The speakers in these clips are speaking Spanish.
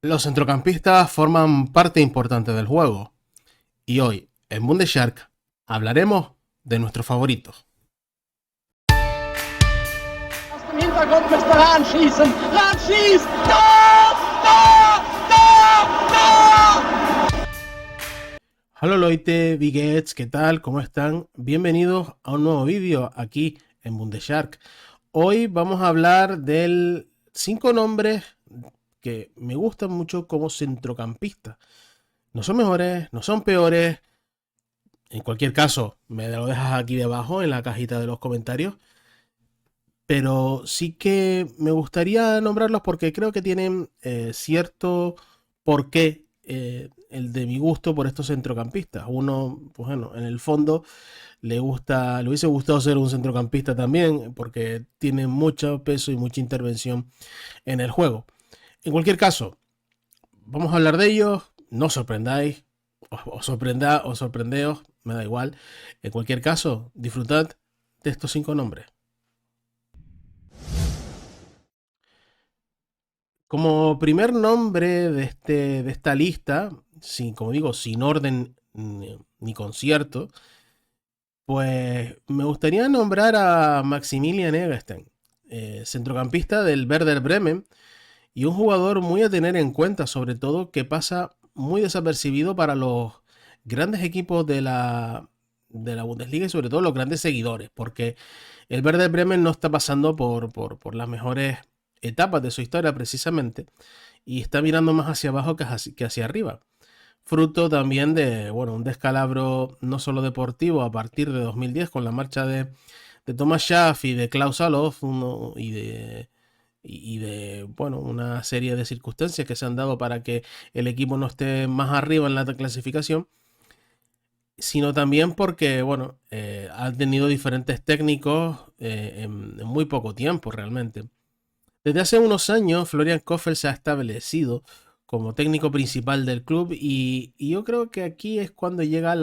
Los centrocampistas forman parte importante del juego y hoy en Bundeshark hablaremos de nuestros favoritos. Aus dem Hintergrund müsste Rahn schießen. Rahn schießt. Tor! Tor! Tor! Tor! Hola Leute, wie geht's? ¿Qué tal? ¿Cómo están? Bienvenidos a un nuevo vídeo aquí en Bundeshark. Hoy vamos a hablar de 5 nombres que me gustan mucho como centrocampistas. No son mejores, no son peores. En cualquier caso, me lo dejas aquí debajo en la cajita de los comentarios. Pero sí que me gustaría nombrarlos porque creo que tienen cierto porqué el de mi gusto por estos centrocampistas. Uno, pues bueno, en el fondo le hubiese gustado ser un centrocampista también porque tiene mucho peso y mucha intervención en el juego. En cualquier caso, vamos a hablar de ellos. No os sorprendáis, os sorprendeos, me da igual. En cualquier caso, disfrutad de estos 5 nombres. Como primer nombre de esta lista, sin, como digo, sin orden ni concierto, pues me gustaría nombrar a Maximilian Eggestein, centrocampista del Werder Bremen y un jugador muy a tener en cuenta, sobre todo que pasa muy desapercibido para los grandes equipos de la Bundesliga y sobre todo los grandes seguidores, porque el Werder Bremen no está pasando por las mejores etapas de su historia precisamente y está mirando más hacia abajo que hacia arriba. Fruto también de, bueno, un descalabro no solo deportivo a partir de 2010 con la marcha de Thomas Schaff y de Klaus Allofs y de, bueno, una serie de circunstancias que se han dado para que el equipo no esté más arriba en la clasificación, sino también porque, bueno, ha tenido diferentes técnicos en muy poco tiempo realmente. Desde hace unos años, Florian Kohfeldt se ha establecido como técnico principal del club y yo creo que aquí es cuando llega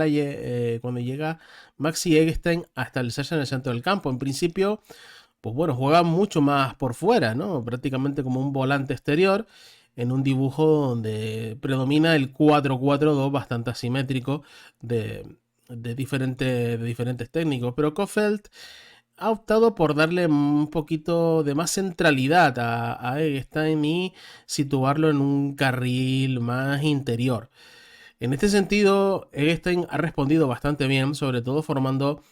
Maxi Eggestein a establecerse en el centro del campo. En principio, pues bueno, juega mucho más por fuera, ¿no? Prácticamente como un volante exterior en un dibujo donde predomina el 4-4-2 bastante asimétrico de diferentes técnicos. Pero Kohfeldt ha optado por darle un poquito de más centralidad a Eggestein y situarlo en un carril más interior. En este sentido, Eggestein ha respondido bastante bien, sobre todo formando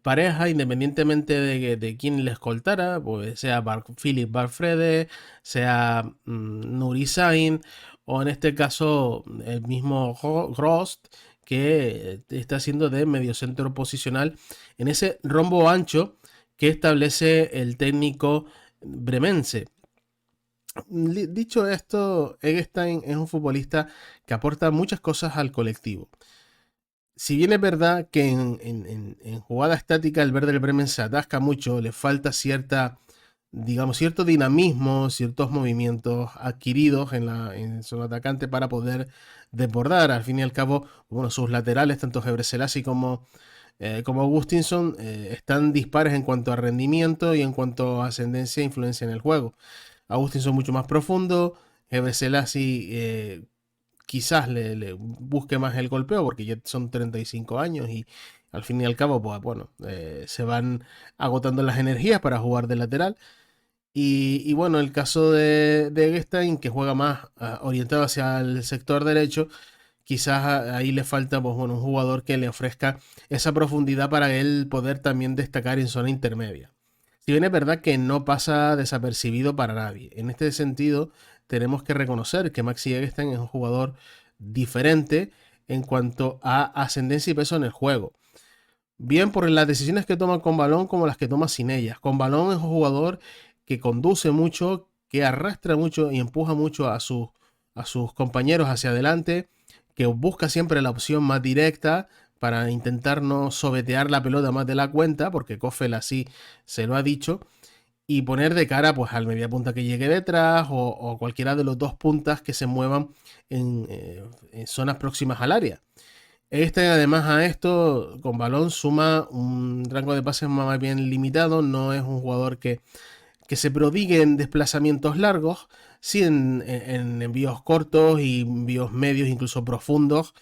pareja independientemente de quién le escoltara, pues sea Philip Barfrede, sea Nuri Sahin o en este caso el mismo Grost que está haciendo de mediocentro posicional en ese rombo ancho que establece el técnico bremense. Dicho esto, Eggestein es un futbolista que aporta muchas cosas al colectivo. Si bien es verdad que en jugada estática el Werder Bremen se atasca mucho, le falta cierto dinamismo, ciertos movimientos adquiridos en su atacante para poder desbordar. Al fin y al cabo, bueno, sus laterales, tanto Gebre Selassie como Augustinsson, están dispares en cuanto a rendimiento y en cuanto a ascendencia e influencia en el juego. Augustinsson mucho más profundo, Gebre Selassie quizás le busque más el golpeo porque ya son 35 años y al fin y al cabo, pues bueno, se van agotando las energías para jugar de lateral. Y bueno, el caso de Eggestein, que juega más orientado hacia el sector derecho, quizás ahí le falta pues, bueno, un jugador que le ofrezca esa profundidad para él poder también destacar en zona intermedia. Si bien es verdad que no pasa desapercibido para nadie. En este sentido, tenemos que reconocer que Maxi Eggestein es un jugador diferente en cuanto a ascendencia y peso en el juego. Bien por las decisiones que toma con balón como las que toma sin ellas. Con balón es un jugador que conduce mucho, que arrastra mucho y empuja mucho a sus compañeros hacia adelante, que busca siempre la opción más directa para intentar no sobetear la pelota más de la cuenta, porque Kohfeldt así se lo ha dicho, y poner de cara pues al mediapunta que llegue detrás o cualquiera de los dos puntas que se muevan en zonas próximas al área. Además a esto, con balón suma un rango de pases más bien limitado, no es un jugador que se prodigue en desplazamientos largos, sí en envíos cortos y envíos medios, incluso profundos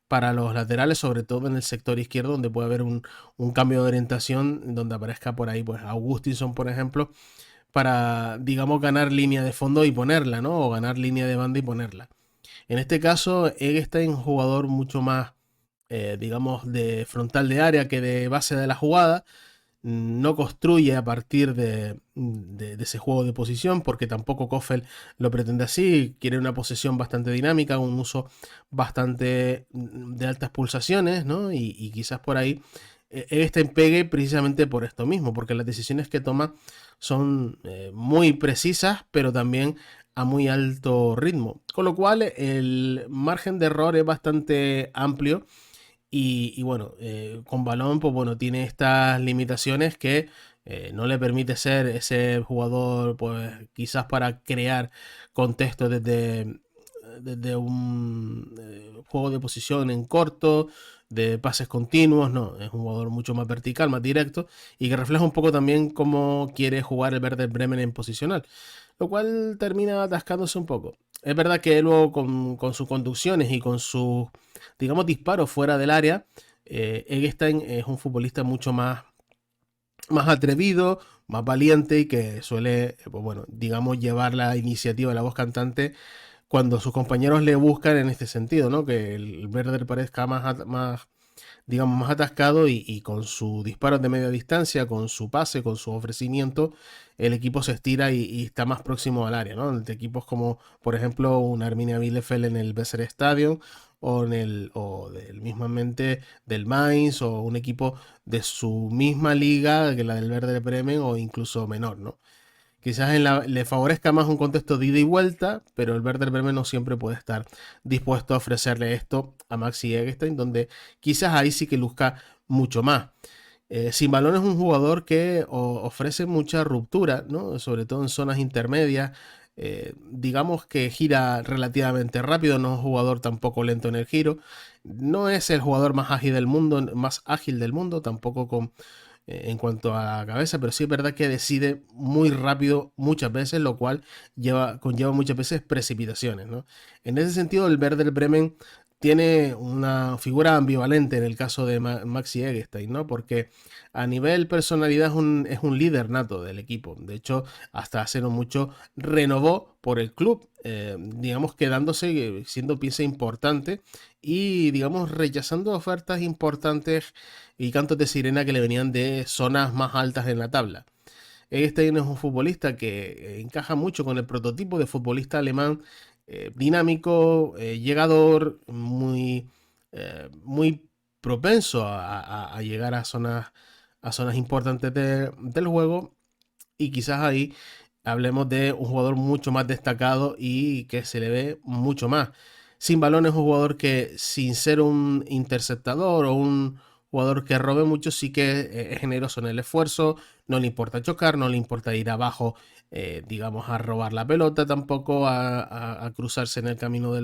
para los laterales, sobre todo en el sector izquierdo, donde puede haber un cambio de orientación, donde aparezca por ahí, pues Augustinson, por ejemplo, para, digamos, ganar línea de fondo y ponerla, ¿no? O ganar línea de banda y ponerla. En este caso, Eggestein es un jugador mucho más, digamos, de frontal de área que de base de la jugada. No construye a partir de ese juego de posición, porque tampoco Kofel lo pretende así. Quiere una posesión bastante dinámica, un uso bastante de altas pulsaciones, ¿no? Y quizás por ahí Eggestein pegue precisamente por esto mismo, porque las decisiones que toma son muy precisas, pero también a muy alto ritmo. Con lo cual el margen de error es bastante amplio y bueno, con balón, pues bueno, tiene estas limitaciones que no le permite ser ese jugador, pues quizás para crear contexto desde un juego de posición en corto, de pases continuos, no, es un jugador mucho más vertical, más directo y que refleja un poco también cómo quiere jugar el Werder Bremen en posicional, lo cual termina atascándose un poco. Es verdad que luego con sus conducciones y con sus, digamos, disparos fuera del área, Eggestein es un futbolista mucho más atrevido, más valiente y que suele, pues bueno, digamos, llevar la iniciativa de la voz cantante cuando sus compañeros le buscan en este sentido, ¿no? Que el Werder parezca más digamos, más atascado y con sus disparos de media distancia, con su pase, con su ofrecimiento, el equipo se estira y está más próximo al área, ¿no? De equipos como, por ejemplo, un Arminia Bielefeld en el Weser Stadion o del mismamente del Mainz o un equipo de su misma liga que la del Werder Bremen o incluso menor, ¿no? Quizás le favorezca más un contexto de ida y vuelta, pero el Werder Bremen no siempre puede estar dispuesto a ofrecerle esto a Maxi Eggestein, donde quizás ahí sí que luzca mucho más. Sin balón es un jugador que ofrece mucha ruptura, ¿no? Sobre todo en zonas intermedias. Digamos que gira relativamente rápido, no es un jugador tampoco lento en el giro. No es el jugador más ágil del mundo, tampoco en cuanto a la cabeza, pero sí es verdad que decide muy rápido muchas veces, lo cual conlleva muchas veces precipitaciones, ¿no? En ese sentido, el Werder Bremen tiene una figura ambivalente en el caso de Maxi Eggestein, ¿no? Porque a nivel personalidad es un líder nato del equipo. De hecho, hasta hace no mucho renovó por el club, digamos, quedándose, siendo pieza importante y, digamos, rechazando ofertas importantes y cantos de sirena que le venían de zonas más altas en la tabla. Este es un futbolista que encaja mucho con el prototipo de futbolista alemán, dinámico, llegador, muy propenso a llegar a zonas importantes del juego y quizás ahí hablemos de un jugador mucho más destacado y que se le ve mucho más. Sin balón es un jugador que, sin ser un interceptador o un jugador que robe mucho, sí que es generoso en el esfuerzo, no le importa chocar, no le importa ir abajo, digamos, a robar la pelota, tampoco a cruzarse en el camino de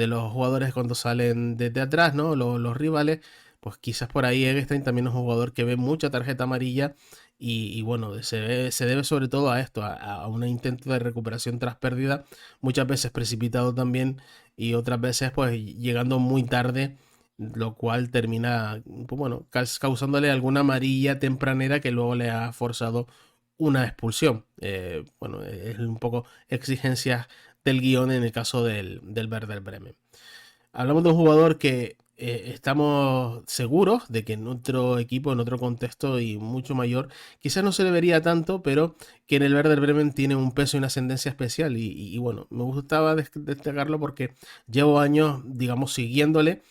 los jugadores cuando salen desde atrás, ¿no? Los rivales, pues quizás por ahí Eggestein también es un jugador que ve mucha tarjeta amarilla y bueno, se debe sobre todo a esto, a un intento de recuperación tras pérdida, muchas veces precipitado también y otras veces pues llegando muy tarde, lo cual termina, pues, bueno, causándole alguna amarilla tempranera que luego le ha forzado una expulsión. Bueno, es un poco exigencias del guión en el caso del Werder Bremen. Hablamos de un jugador que estamos seguros de que en otro equipo, en otro contexto y mucho mayor, quizás no se le vería tanto, pero que en el Werder Bremen tiene un peso y una ascendencia especial. Y bueno, me gustaba destacarlo porque llevo años, digamos, siguiéndole.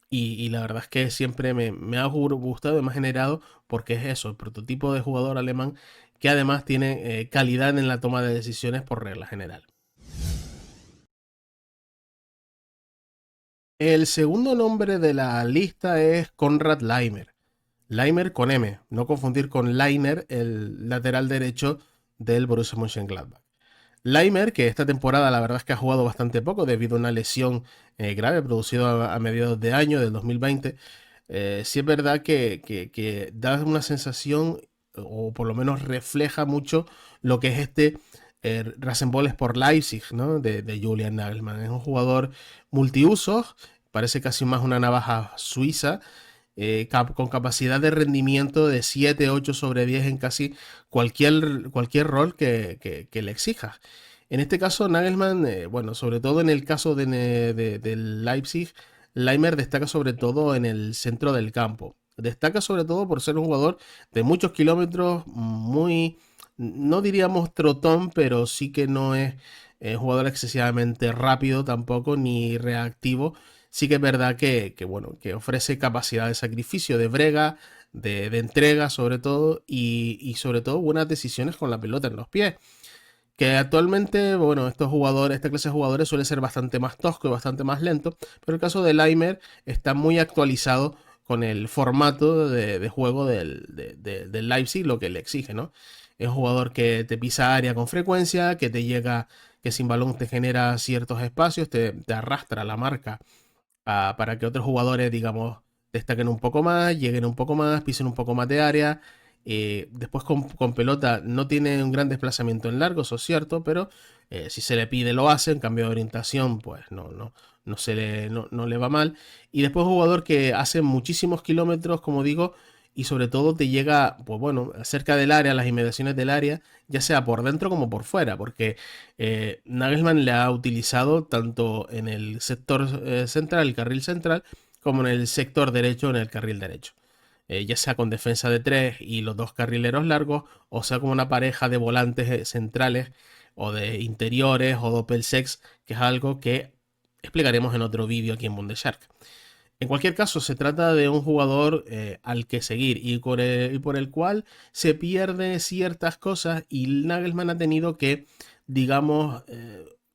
Y la verdad es que siempre me ha gustado y me ha generado porque es eso, el prototipo de jugador alemán que además tiene calidad en la toma de decisiones por regla general. El segundo nombre de la lista es Konrad Laimer. Laimer con M, no confundir con Lainer, el lateral derecho del Borussia Mönchengladbach. Laimer, que esta temporada la verdad es que ha jugado bastante poco debido a una lesión grave producida a mediados de año del 2020, sí es verdad que da una sensación, o por lo menos refleja mucho lo que es este Rasenball por Leipzig, ¿no? De Julian Nagelsmann. Es un jugador multiusos, parece casi más una navaja suiza, con capacidad de rendimiento de 7, 8 sobre 10 en casi cualquier rol que le exijas. En este caso, Nagelsmann, bueno, sobre todo en el caso del Leipzig, Leimer destaca sobre todo en el centro del campo. Destaca sobre todo por ser un jugador de muchos kilómetros, muy, no diríamos trotón, pero sí que no es jugador excesivamente rápido tampoco, ni reactivo. Sí que es verdad bueno, que ofrece capacidad de sacrificio, de brega, de entrega sobre todo, y sobre todo buenas decisiones con la pelota en los pies. Que actualmente, bueno, esta clase de jugadores suele ser bastante más tosco y bastante más lento, pero el caso de Leimer está muy actualizado con el formato de juego del Leipzig, lo que le exige, ¿no? Es un jugador que te pisa área con frecuencia, que te llega, que sin balón te genera ciertos espacios, te arrastra la marca para que otros jugadores, digamos, destaquen un poco más, lleguen un poco más, pisen un poco más de área. Después con pelota no tiene un gran desplazamiento en largo, eso es cierto, pero si se le pide lo hace, en cambio de orientación, pues no le va mal. Y después un jugador que hace muchísimos kilómetros, como digo, y sobre todo te llega, pues bueno, cerca del área, las inmediaciones del área, ya sea por dentro como por fuera, porque Nagelsmann le ha utilizado tanto en el sector central, el carril central, como en el sector derecho, en el carril derecho. Ya sea con defensa de tres y los dos carrileros largos, o sea como una pareja de volantes centrales o de interiores o doppelsex, que es algo que explicaremos en otro vídeo aquí en Bundeshark. En cualquier caso, se trata de un jugador al que seguir y por el cual se pierden ciertas cosas, y Nagelsmann ha tenido que, digamos,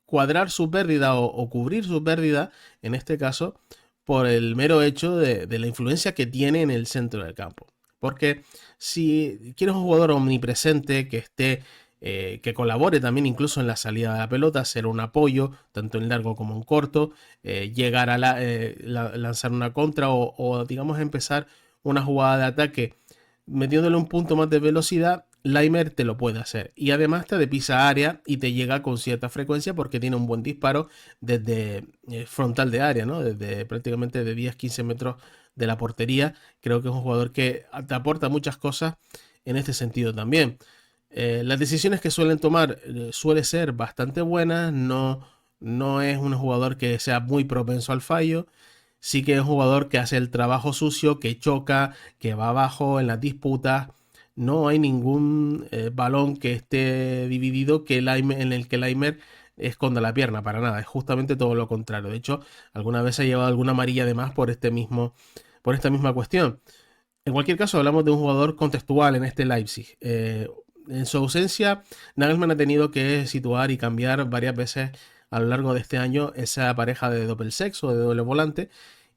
cuadrar su pérdida o cubrir su pérdida, en este caso, por el mero hecho de la influencia que tiene en el centro del campo. Porque si quieres un jugador omnipresente que esté que colabore también incluso en la salida de la pelota, ser un apoyo tanto en largo como en corto, llegar a lanzar una contra o digamos empezar una jugada de ataque metiéndole un punto más de velocidad, Leimer te lo puede hacer. Y además te pisa área y te llega con cierta frecuencia porque tiene un buen disparo desde frontal de área, ¿no? Desde prácticamente de 10-15 metros de la portería. Creo que es un jugador que te aporta muchas cosas en este sentido también. Las decisiones que suelen tomar suele ser bastante buenas, no es un jugador que sea muy propenso al fallo, sí que es un jugador que hace el trabajo sucio, que choca, que va abajo en las disputas. No hay ningún balón que esté dividido en el que Leimer esconda la pierna, para nada, es justamente todo lo contrario. De hecho, alguna vez ha llevado alguna amarilla de más por por esta misma cuestión. En cualquier caso, hablamos de un jugador contextual en este Leipzig. En su ausencia, Nagelsmann ha tenido que situar y cambiar varias veces a lo largo de este año esa pareja de doble sexo, de doble volante,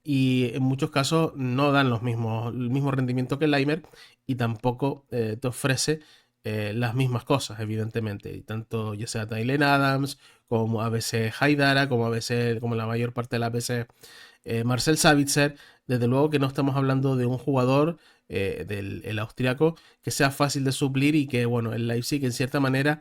y en muchos casos no dan el mismo rendimiento que Leimer y tampoco te ofrece las mismas cosas, evidentemente. Y tanto ya sea Tylen Adams, como a veces Haidara, como a veces, como la mayor parte de las veces Marcel Sabitzer, desde luego que no estamos hablando de un jugador del austriaco que sea fácil de suplir y que, bueno, el Leipzig en cierta manera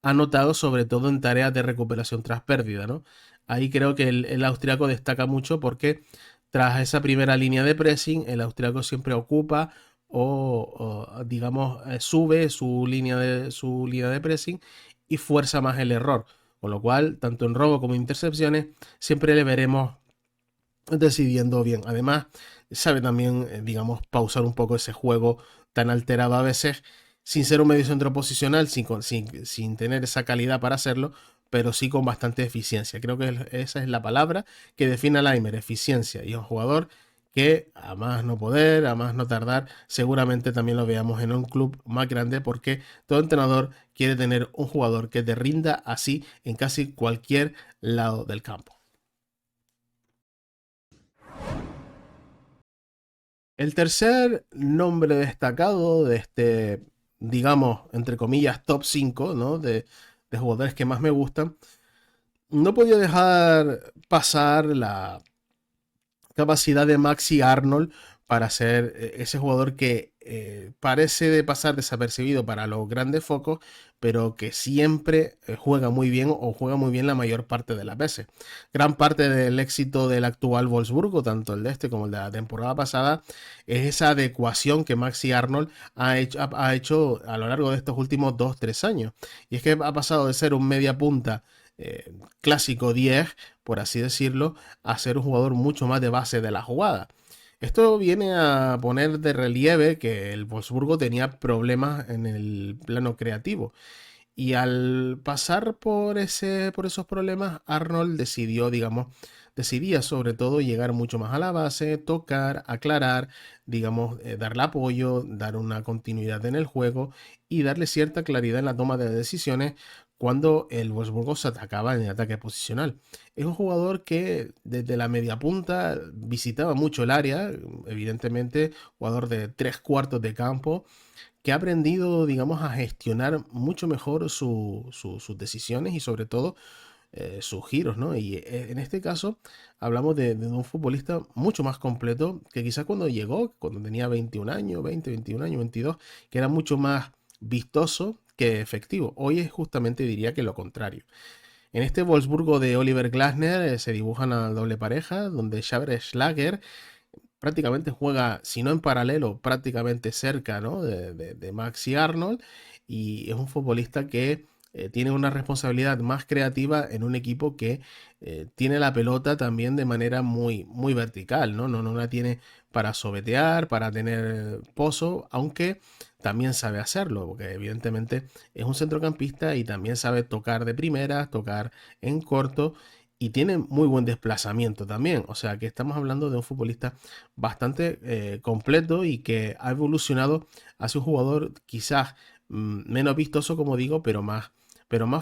ha notado sobre todo en tareas de recuperación tras pérdida, ¿no? Ahí creo que el austriaco destaca mucho porque tras esa primera línea de pressing, el austriaco siempre ocupa digamos, sube su línea de pressing y fuerza más el error. Con lo cual, tanto en robo como en intercepciones, siempre le veremos decidiendo bien. Además, sabe también, digamos, pausar un poco ese juego tan alterado a veces, sin ser un mediocentro posicional, sin tener esa calidad para hacerlo, pero sí con bastante eficiencia. Creo que esa es la palabra que define a Leimer, eficiencia. Y un jugador que a más no poder, a más no tardar, seguramente también lo veamos en un club más grande, porque todo entrenador quiere tener un jugador que te rinda así en casi cualquier lado del campo. El tercer nombre destacado de este, digamos, entre comillas, top 5, ¿no? De jugadores que más me gustan, no podía dejar pasar la capacidad de Maxi Arnold para ser ese jugador que parece de pasar desapercibido para los grandes focos, pero que siempre juega muy bien o juega muy bien la mayor parte de las veces. Gran parte del éxito del actual Wolfsburgo, tanto el de este como el de la temporada pasada, es esa adecuación que Maxi Arnold ha hecho a lo largo de estos últimos 2-3 años. Y es que ha pasado de ser un media punta clásico 10, por así decirlo, a ser un jugador mucho más de base de la jugada. Esto viene a poner de relieve que el Wolfsburgo tenía problemas en el plano creativo. Y al pasar por esos problemas, Arnold decidió, digamos, decidía sobre todo llegar mucho más a la base, tocar, aclarar, digamos, darle apoyo, dar una continuidad en el juego y darle cierta claridad en la toma de decisiones cuando el Wolfsburgo se atacaba en el ataque posicional. Es un jugador que desde la media punta visitaba mucho el área, evidentemente, jugador de 3 cuartos de campo que ha aprendido, digamos, a gestionar mucho mejor sus decisiones y sobre todo sus giros, ¿no? Y en este caso hablamos de un futbolista mucho más completo que quizás cuando llegó, cuando tenía 21 años, 20, 21 años, 22, que era mucho más vistoso que efectivo. Hoy es justamente, diría que lo contrario. En este Wolfsburgo de Oliver Glasner se dibujan a doble pareja, donde Xaver Schlager prácticamente juega, si no en paralelo, prácticamente cerca, ¿no? de Maxi Arnold, y es un futbolista que tiene una responsabilidad más creativa en un equipo que tiene la pelota también de manera muy, muy vertical, ¿no? No la tiene para sobetear, para tener pozo, aunque también sabe hacerlo, porque evidentemente es un centrocampista y también sabe tocar de primera, tocar en corto y tiene muy buen desplazamiento también. O sea que estamos hablando de un futbolista bastante completo y que ha evolucionado hacia un jugador quizás menos vistoso, como digo, pero más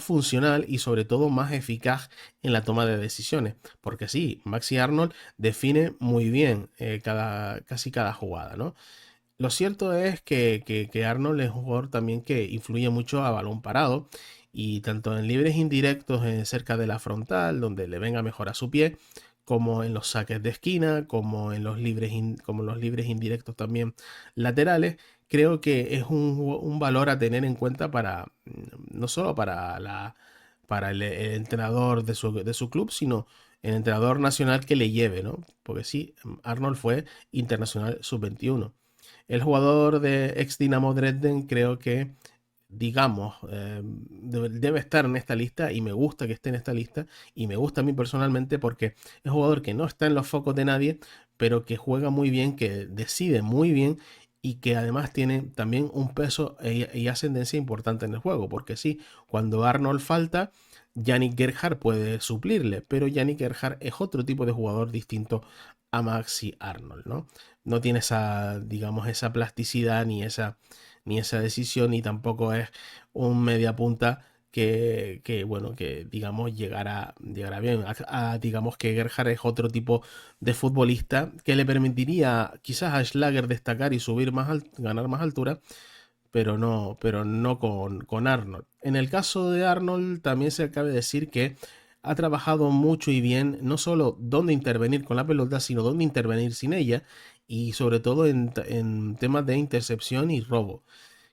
funcional y sobre todo más eficaz en la toma de decisiones. Porque sí, Maxi Arnold define muy bien casi cada jugada, ¿no? Lo cierto es que Arnold es un jugador también que influye mucho a balón parado y tanto en libres indirectos cerca de la frontal, donde le venga mejor a su pie, como en los saques de esquina, como en los como los libres indirectos también laterales, creo que es un valor a tener en cuenta para no solo para el entrenador de su club, sino el entrenador nacional que le lleve, ¿no? Porque sí, Arnold fue internacional sub-21. El jugador de ex Dinamo Dresden creo que, digamos, debe estar en esta lista y me gusta que esté en esta lista y me gusta a mí personalmente porque es un jugador que no está en los focos de nadie, pero que juega muy bien, que decide muy bien y que además tiene también un peso y ascendencia importante en el juego, porque sí, cuando Arnold falta, Yannick Gerhardt puede suplirle, pero Yannick Gerhardt es otro tipo de jugador distinto a Maxi Arnold, ¿no? No tiene esa, digamos, esa plasticidad ni esa decisión, ni tampoco es un media punta bueno, que digamos llegará bien. Digamos que Gerhard es otro tipo de futbolista que le permitiría quizás a Schlager destacar y subir ganar más altura, pero no con Arnold. En el caso de Arnold también se cabe decir que ha trabajado mucho y bien, no solo dónde intervenir con la pelota, sino dónde intervenir sin ella, y sobre todo en temas de intercepción y robo.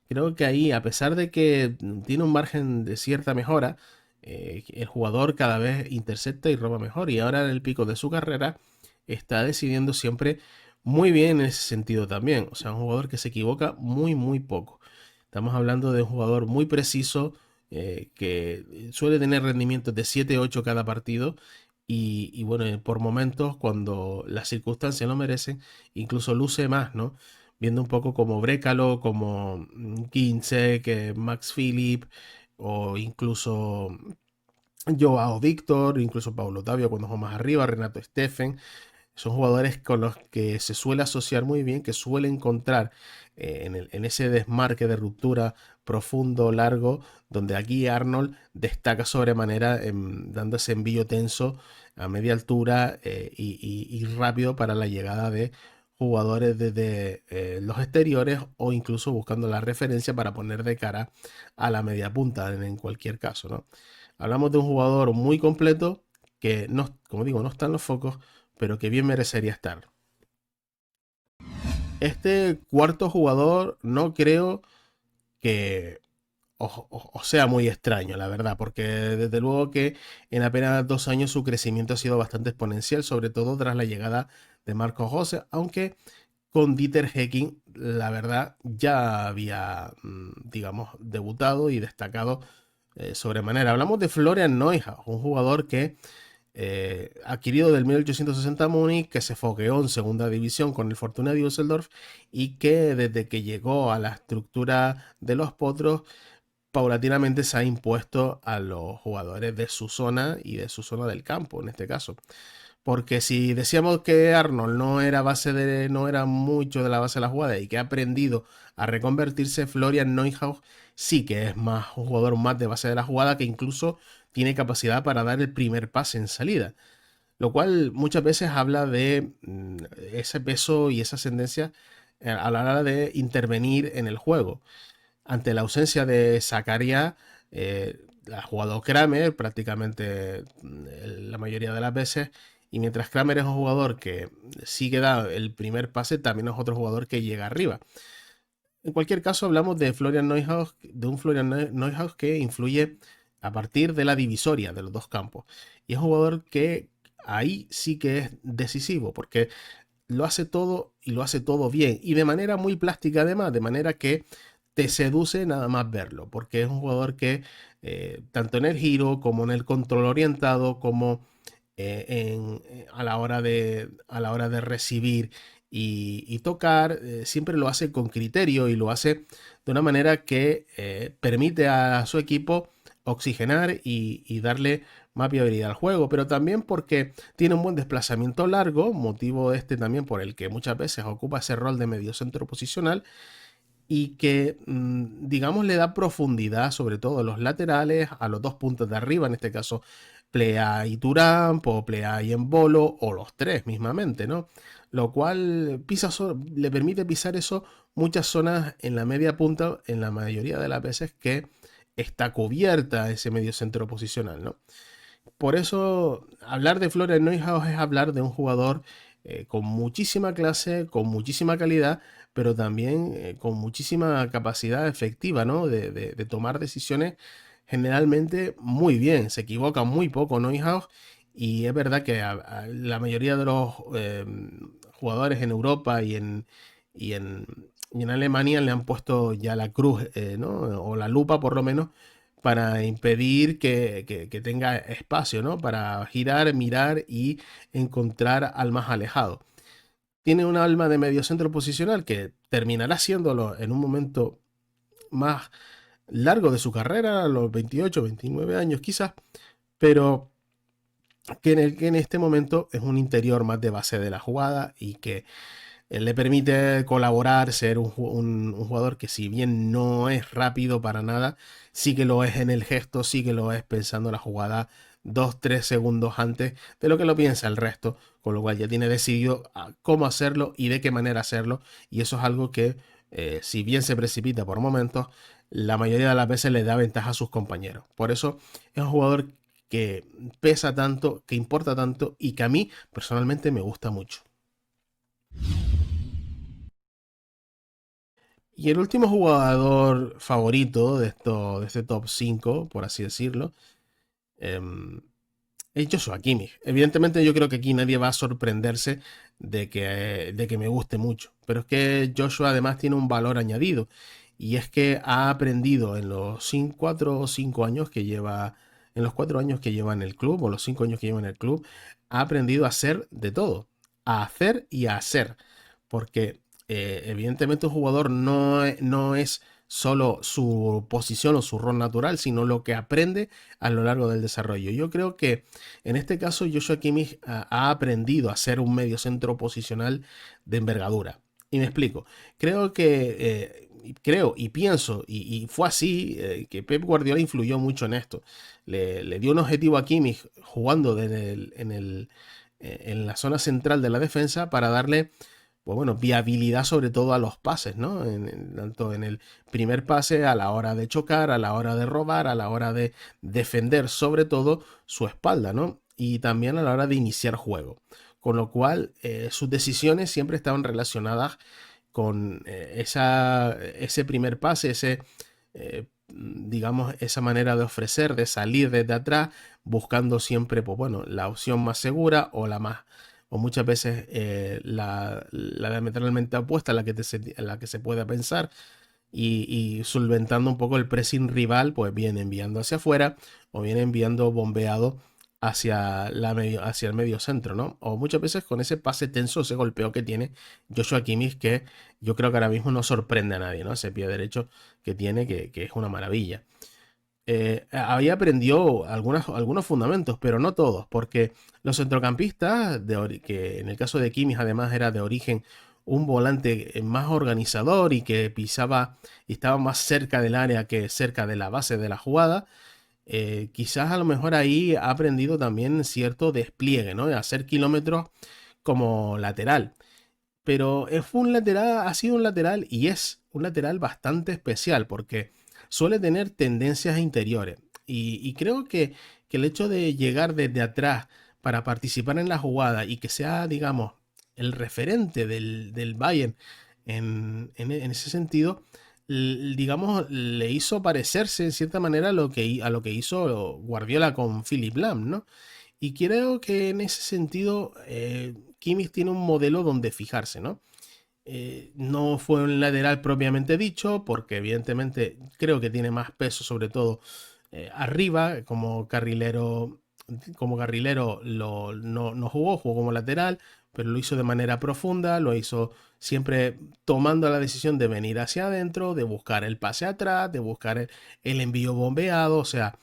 Creo que ahí, a pesar de que tiene un margen de cierta mejora, el jugador cada vez intercepta y roba mejor, y ahora en el pico de su carrera está decidiendo siempre muy bien en ese sentido también. O sea, un jugador que se equivoca muy, muy poco. Estamos hablando de un jugador muy preciso, que suele tener rendimientos de 7-8 cada partido. Y bueno, por momentos, cuando las circunstancias lo merecen, incluso luce más, ¿no? Viendo un poco como Brécalo, como Ginczek, Max Philipp, o incluso Joao Víctor, incluso Paulo Ottavio cuando juega más arriba, Renato Steffen. Son jugadores con los que se suele asociar muy bien, que suele encontrar en ese desmarque de ruptura profundo, largo, donde aquí Arnold destaca sobremanera dando ese envío tenso a media altura y rápido para la llegada de jugadores desde los exteriores o incluso buscando la referencia para poner de cara a la media punta en cualquier caso, ¿no? Hablamos de un jugador muy completo que, no, como digo, no está en los focos, pero que bien merecería estar. Este cuarto jugador no creo que os sea muy extraño, la verdad, porque desde luego que en apenas 2 años su crecimiento ha sido bastante exponencial, sobre todo tras la llegada de Marco Rose, aunque con Dieter Hecking, la verdad, ya había, digamos, debutado y destacado sobremanera. Hablamos de Florian Neuhaus, un jugador que adquirido del 1860 Múnich, que se fogueó en segunda división con el Fortuna Düsseldorf y que desde que llegó a la estructura de los Potros, paulatinamente se ha impuesto a los jugadores de su zona y de su zona del campo, en este caso. Porque si decíamos que Arnold no era mucho de la base de la jugada y que ha aprendido a reconvertirse, Florian Neuhaus sí que es más un jugador más de base de la jugada, que incluso tiene capacidad para dar el primer pase en salida. Lo cual muchas veces habla de ese peso y esa ascendencia a la hora de intervenir en el juego. Ante la ausencia de Zakaria, ha jugado Kramer prácticamente la mayoría de las veces. Y mientras Kramer es un jugador que sí que da el primer pase, también es otro jugador que llega arriba. En cualquier caso, hablamos de Florian Neuhaus, de un Florian Neuhaus que influye a partir de la divisoria de los dos campos. Y es un jugador que ahí sí que es decisivo, porque lo hace todo y lo hace todo bien. Y de manera muy plástica además, de manera que te seduce nada más verlo, porque es un jugador que tanto en el giro como en el control orientado, como a la hora de recibir y tocar, siempre lo hace con criterio y lo hace de una manera que permite a su equipo oxigenar y darle más viabilidad al juego, pero también porque tiene un buen desplazamiento largo, motivo este también por el que muchas veces ocupa ese rol de mediocentro posicional y que, digamos, le da profundidad, sobre todo a los laterales, a los dos puntos de arriba, en este caso Plea y Turán, o Plea y Embolo, o los tres mismamente, ¿no? Lo cual le permite pisar eso muchas zonas en la media punta, en la mayoría de las veces que está cubierta ese medio centro posicional, ¿no? Por eso, hablar de Florian Neuhaus es hablar de un jugador con muchísima clase, con muchísima calidad, pero también con muchísima capacidad efectiva, ¿no? De tomar decisiones generalmente muy bien. Se equivoca muy poco Neuhaus y es verdad que a la mayoría de los jugadores en Europa y en Alemania le han puesto ya la cruz, ¿no? O la lupa por lo menos para impedir que tenga espacio, ¿no? Para girar, mirar y encontrar al más alejado. Tiene un alma de mediocentro posicional que terminará siéndolo en un momento más largo de su carrera, a los 28, 29 años quizás, pero que en este momento es un interior más de base de la jugada y que le permite colaborar, ser un jugador que si bien no es rápido para nada, sí que lo es en el gesto, sí que lo es pensando la jugada 2, 3 segundos antes de lo que lo piensa el resto, con lo cual ya tiene decidido cómo hacerlo y de qué manera hacerlo, y eso es algo que si bien se precipita por momentos, la mayoría de las veces le da ventaja a sus compañeros. Por eso es un jugador que pesa tanto, que importa tanto y que a mí personalmente me gusta mucho. Y el último jugador favorito de este top 5 por así decirlo, em, es Joshua Kimmich. Evidentemente yo creo que aquí nadie va a sorprenderse de que me guste mucho. Pero es que Joshua además tiene un valor añadido. Y es que ha aprendido en los 4 o 5 años que lleva, en los 4 años que lleva en el club, o los 5 años que lleva en el club, ha aprendido a hacer de todo. A hacer y a hacer. Porque evidentemente un jugador no es solo su posición o su rol natural, sino lo que aprende a lo largo del desarrollo. Yo creo que en este caso Joshua Kimmich ha aprendido a ser un mediocentro posicional de envergadura. Y me explico. Creo que creo y pienso, y fue así, que Pep Guardiola influyó mucho en esto. Le dio un objetivo a Kimmich jugando en la zona central de la defensa para darle, pues bueno, viabilidad sobre todo a los pases, ¿no? Tanto en el primer pase, a la hora de chocar, a la hora de robar, a la hora de defender sobre todo su espalda, ¿no? Y también a la hora de iniciar juego. Con lo cual, sus decisiones siempre estaban relacionadas con ese primer pase, digamos, esa manera de ofrecer, de salir desde atrás, buscando siempre, pues bueno, la opción más segura o la más, o muchas veces la diametralmente opuesta a la que se pueda pensar, y solventando un poco el pressing rival, pues viene enviando hacia afuera o viene enviando bombeado hacia el medio centro, ¿no? O muchas veces con ese pase tenso, ese golpeo que tiene Joshua Kimmich, que yo creo que ahora mismo no sorprende a nadie, ¿no? Ese pie derecho que tiene, que es una maravilla. Ahí aprendió algunos fundamentos, pero no todos, porque los centrocampistas, que en el caso de Kimmich además era de origen un volante más organizador y que pisaba y estaba más cerca del área que cerca de la base de la jugada, quizás a lo mejor ahí ha aprendido también cierto despliegue, ¿no? De hacer kilómetros como lateral. Pero ha sido un lateral y es un lateral bastante especial porque suele tener tendencias interiores. Y creo que el hecho de llegar desde atrás para participar en la jugada y que sea, digamos, el referente del Bayern en ese sentido, digamos, le hizo parecerse en cierta manera a lo que hizo Guardiola con Philipp Lahm, ¿no? Y creo que en ese sentido, Kimmich tiene un modelo donde fijarse, ¿no? No fue un lateral propiamente dicho, porque evidentemente creo que tiene más peso, sobre todo arriba, como carrilero no jugó como lateral, pero lo hizo de manera profunda, lo hizo siempre tomando la decisión de venir hacia adentro, de buscar el pase atrás, de buscar el envío bombeado, o sea,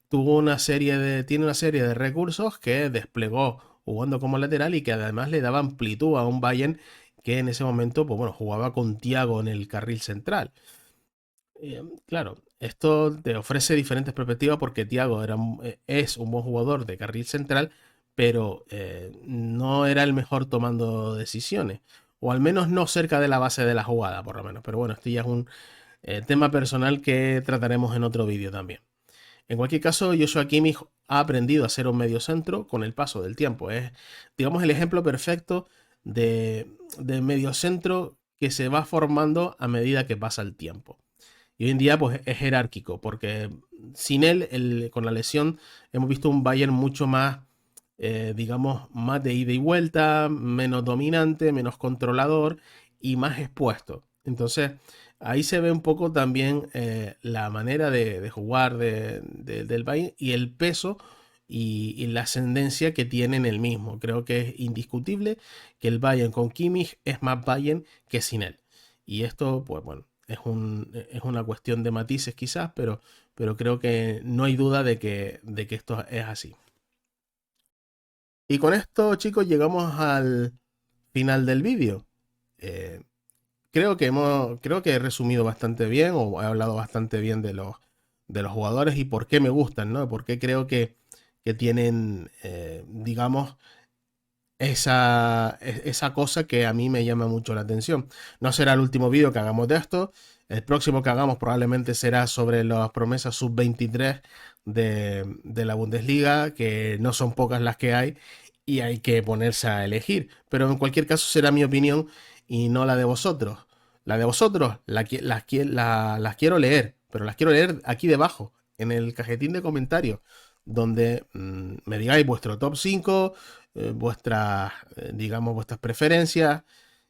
tiene una serie de recursos que desplegó jugando como lateral y que además le daba amplitud a un Bayern que en ese momento, pues bueno, jugaba con Thiago en el carril central. Claro, esto te ofrece diferentes perspectivas porque Thiago es un buen jugador de carril central, pero no era el mejor tomando decisiones, o al menos no cerca de la base de la jugada, por lo menos. Pero bueno, este ya es un tema personal que trataremos en otro vídeo también. En cualquier caso, Joshua Kimmich ha aprendido a ser un mediocentro con el paso del tiempo. Es, digamos, el ejemplo perfecto de mediocentro que se va formando a medida que pasa el tiempo. Y hoy en día, pues, es jerárquico, porque sin él, con la lesión, hemos visto un Bayern mucho más, digamos, más de ida y vuelta, menos dominante, menos controlador y más expuesto. Entonces, ahí se ve un poco también la manera de jugar del Bayern y el peso y la ascendencia que tiene en el mismo. Creo que es indiscutible que el Bayern con Kimmich es más Bayern que sin él. Y esto, pues bueno, es una cuestión de matices quizás, pero creo que no hay duda de que esto es así. Y con esto, chicos, llegamos al final del vídeo. Eh, creo que he resumido bastante bien o he hablado bastante bien de los jugadores y por qué me gustan, ¿no? Por qué creo que tienen, digamos, esa cosa que a mí me llama mucho la atención. No será el último vídeo que hagamos de esto. El próximo que hagamos probablemente será sobre las promesas sub-23 de la Bundesliga, que no son pocas las que hay y hay que ponerse a elegir. Pero en cualquier caso será mi opinión y no la de vosotros. La de vosotros las quiero leer, pero las quiero leer aquí debajo, en el cajetín de comentarios, donde me digáis vuestro top 5, digamos, vuestras preferencias,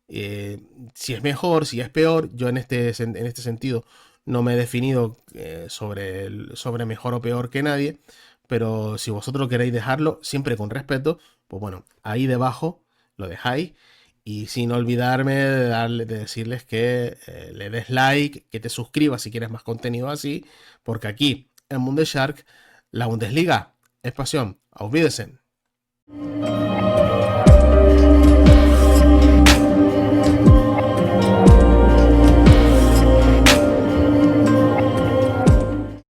si es mejor, si es peor. Yo en este sentido no me he definido sobre mejor o peor que nadie, pero si vosotros queréis dejarlo, siempre con respeto, pues bueno, ahí debajo lo dejáis. Y sin olvidarme de decirles que le des like, que te suscribas si quieres más contenido así, porque aquí en Bundeshark la Bundesliga es pasión. Auf Wiedersehen.